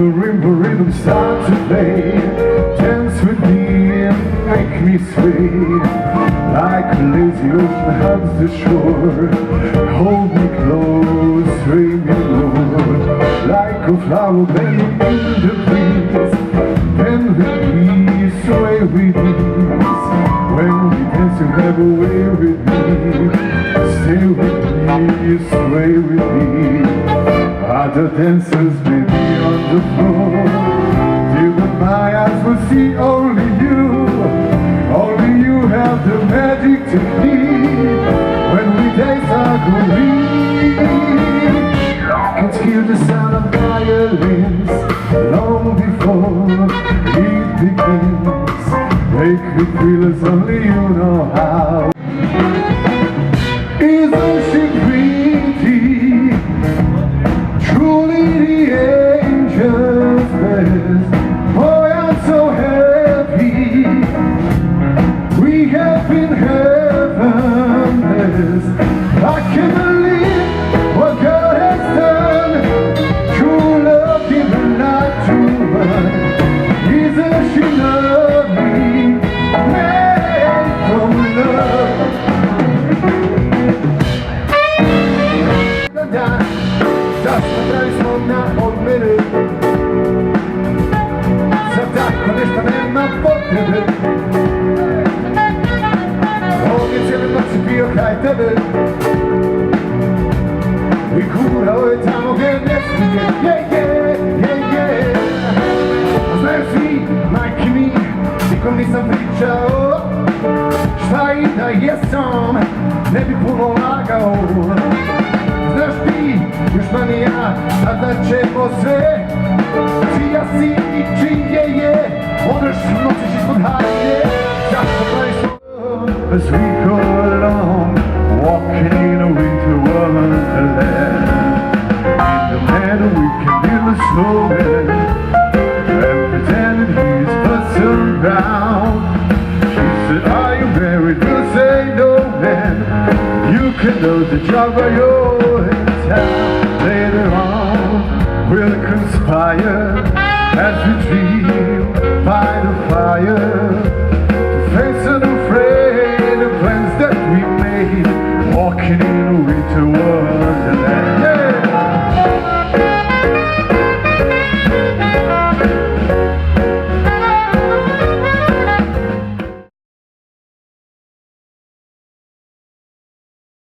the rhythm start to play. Dance with me and make me sway. Like a lazy ocean hugs the shore. Hold me close, sway me more. Like a flower bending in the breeze. Bend with me, sway with ease. When we dance you have a way with me. Stay with me, sway with me. Other dancers may be on the floor. Deep in my eyes will see only you. Only you have the magic technique. When we dance I go weak. I can hear the sound of violins long before it begins. Make me feel as only you know how. Isn't she pretty? Truly the angel's best. Boy, I'm so happy. We have been heaven blessed. I can't believe what God has done. True love given not to run. Isn't she lovely? Made from love. Una odmeny za tako nešto nema potrebe. Ovdje cijele noći bio kraj tebe i kurao je tamo gdje ne smije. Znaju svi, majke mi, nikom nisam pričao šta i da jesam, ne bi puno lagao. Znaš ti, još mani ja, a da ćemo sve. Čija si i čije je, održ nosiš ispod haljine. Zašto praviš to? As we go along, walking in a winter wonderland. In the meadow we can build a snowman and pretend that he's busting round. She said, are you married? We'll say no, man. You can know the job by your town. Later on, we'll conspire as we dream.